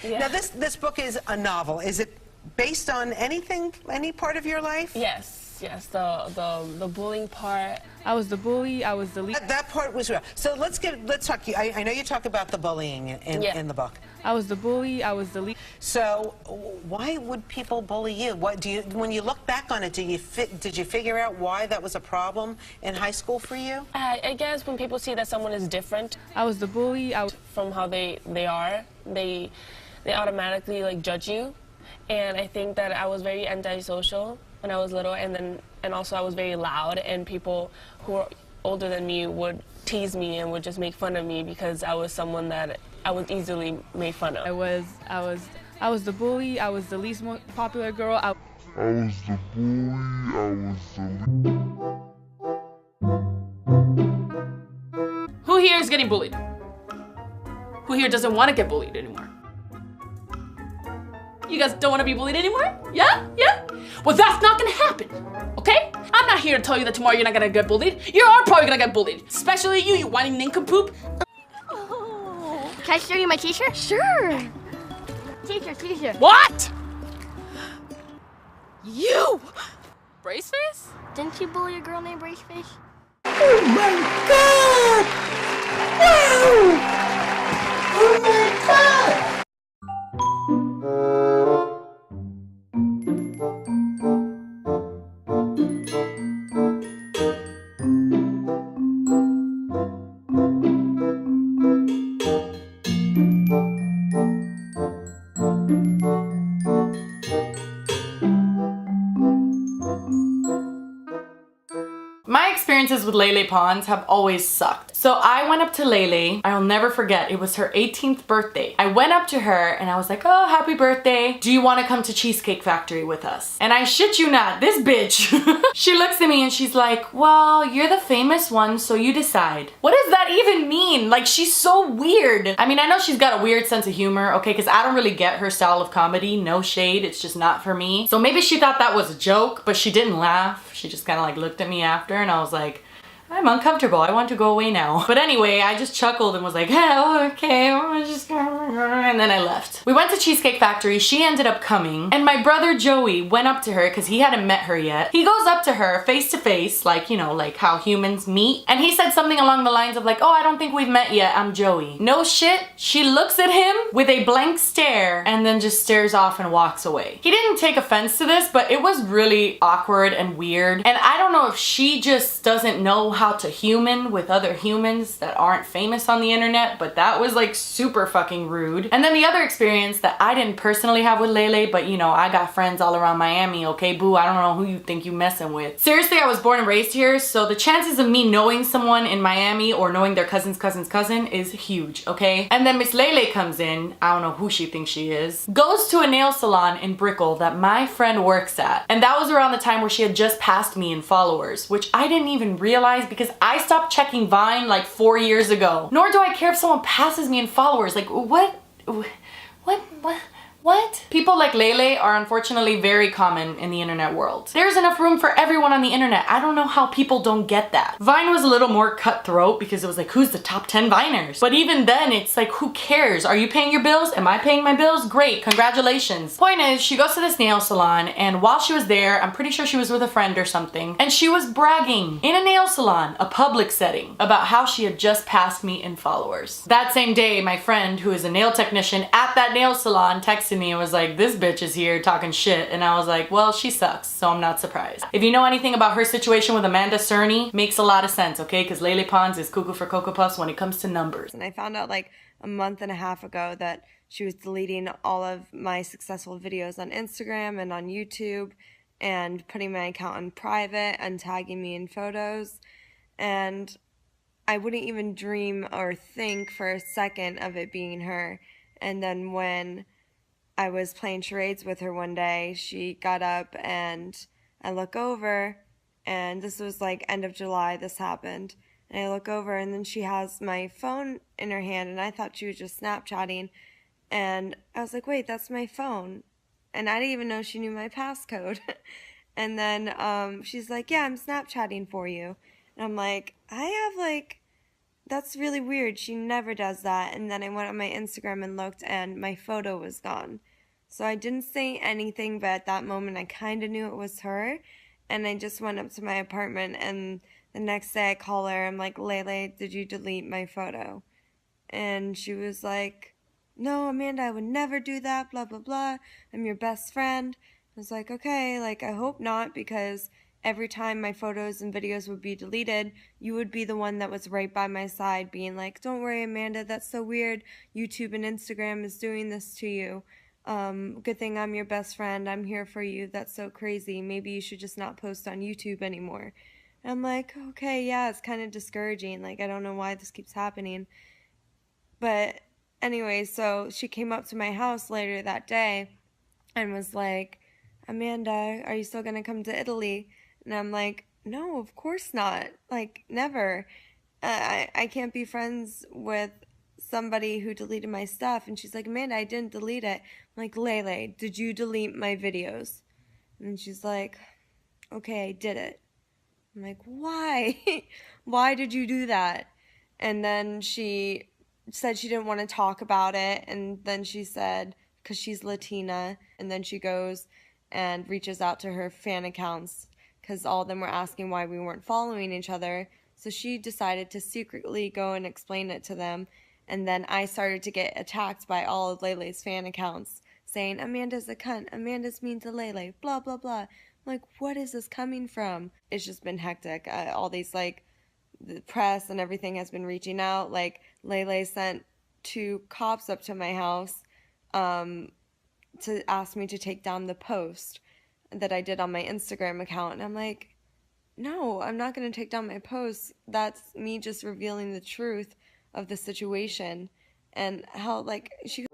Yeah. Now, this book is a novel. Is it based on anything, any part of your life? Yes, yes. The bullying part. I was the bully. I was the lead. That part was real. So let's talk. I know you talk about the bullying in the book. I was the bully. I was the lead. So why would people bully you? What do you, when you look back on it, did you figure out why that was a problem in high school for you? I guess when people see that someone is different. I was the bully. From how they are, they automatically like judge you, and I think that I was very antisocial when I was little, and also I was very loud, and people who were older than me would tease me and would just make fun of me because I was someone that I was easily made fun of. I was the bully. I was the least popular girl. I was the bully. I was the Who here is getting bullied? Who here doesn't want to get bullied anymore? You guys don't want to be bullied anymore? Yeah? Yeah? Well, that's not gonna happen, okay? I'm not here to tell you that tomorrow you're not gonna get bullied. You are probably gonna get bullied. Especially you whining nincompoop. Oh. Can I show you my t-shirt? Sure. T-shirt. What? You! Braceface? Didn't you bully a girl named Braceface? Oh my God! Wow! Oh my God! My experiences with Lele Pons have always sucked. So I went up to Lele, I'll never forget, it was her 18th birthday. I went up to her and I was like, oh, happy birthday. Do you want to come to Cheesecake Factory with us? And I shit you not, this bitch, she looks at me and she's like, well, you're the famous one, so you decide. What does that even mean? Like, she's so weird. I mean, I know she's got a weird sense of humor, okay, because I don't really get her style of comedy, no shade, it's just not for me. So maybe she thought that was a joke, but she didn't laugh. She just kind of like looked at me after and I was like, I'm uncomfortable, I want to go away now. But anyway, I just chuckled and was like, oh, okay, I'm just gonna... and then I left. We went to Cheesecake Factory, she ended up coming, and my brother Joey went up to her because he hadn't met her yet. He goes up to her face to face, like, you know, like how humans meet, and he said something along the lines of like, oh, I don't think we've met yet, I'm Joey. No shit, she looks at him with a blank stare and then just stares off and walks away. He didn't take offense to this, but it was really awkward and weird, and I don't know if she just doesn't know how to human with other humans that aren't famous on the internet, but that was like super fucking rude. And then the other experience that I didn't personally have with Lele, but you know, I got friends all around Miami, okay, boo, I don't know who you think you messing with. Seriously, I was born and raised here, so the chances of me knowing someone in Miami or knowing their cousin's cousin is huge, okay? And then Miss Lele comes in, I don't know who she thinks she is, goes to a nail salon in Brickell that my friend works at. And that was around the time where she had just passed me in followers, which I didn't even realize because I stopped checking Vine like 4 years ago. Nor do I care if someone passes me in followers. Like, what? What? People like Lele are unfortunately very common in the internet world. There's enough room for everyone on the internet. I don't know how people don't get that. Vine was a little more cutthroat because it was like, who's the top 10 Viners? But even then, it's like, who cares? Are you paying your bills? Am I paying my bills? Great, congratulations. Point is, she goes to this nail salon, and while she was there, I'm pretty sure she was with a friend or something, and she was bragging in a nail salon, a public setting, about how she had just passed me in followers. That same day, my friend, who is a nail technician at that nail salon, texted me and was like, this bitch is here talking shit, and I was like, well, she sucks, so I'm not surprised. If you know anything about her situation with Amanda Cerny, makes a lot of sense, okay? Because Lele Pons is cuckoo for Cocoa Puffs when it comes to numbers. And I found out like a month and a half ago that she was deleting all of my successful videos on Instagram and on YouTube and putting my account on private and tagging me in photos, and I wouldn't even dream or think for a second of it being her. And then when I was playing charades with her one day, she got up and I look over, and this was like end of July this happened, and I look over and then she has my phone in her hand, and I thought she was just Snapchatting, and I was like, wait, that's my phone, and I didn't even know she knew my passcode. And then she's like, yeah, I'm Snapchatting for you, and I'm like, I have like that's really weird. She never does that. And then I went on my Instagram and looked, and my photo was gone. So I didn't say anything, but at that moment I kind of knew it was her. And I just went up to my apartment, and the next day I call her. I'm like, Lele, did you delete my photo? And she was like, no, Amanda, I would never do that, blah, blah, blah. I'm your best friend. I was like, okay, like, I hope not, because every time my photos and videos would be deleted, you would be the one that was right by my side being like, don't worry, Amanda, that's so weird. YouTube and Instagram is doing this to you. Good thing I'm your best friend. I'm here for you. That's so crazy. Maybe you should just not post on YouTube anymore. And I'm like, okay, yeah, it's kind of discouraging. Like, I don't know why this keeps happening. But anyway, so she came up to my house later that day and was like, Amanda, are you still going to come to Italy? And I'm like, no, of course not. Like, never. I can't be friends with somebody who deleted my stuff. And she's like, Amanda, I didn't delete it. I'm like, Lele, did you delete my videos? And she's like, okay, I did it. I'm like, why? Why did you do that? And then she said she didn't want to talk about it. And then she said, because she's Latina, and then she goes and reaches out to her fan accounts because all of them were asking why we weren't following each other. So she decided to secretly go and explain it to them. And then I started to get attacked by all of Lele's fan accounts saying, Amanda's a cunt, Amanda's mean to Lele, blah, blah, blah. I'm like, what is this coming from? It's just been hectic. All these, like, the press and everything has been reaching out. Like, Lele sent 2 cops up to my house to ask me to take down the post that I did on my Instagram account. And I'm like, no, I'm not going to take down my post. That's me just revealing the truth of the situation and how, like, she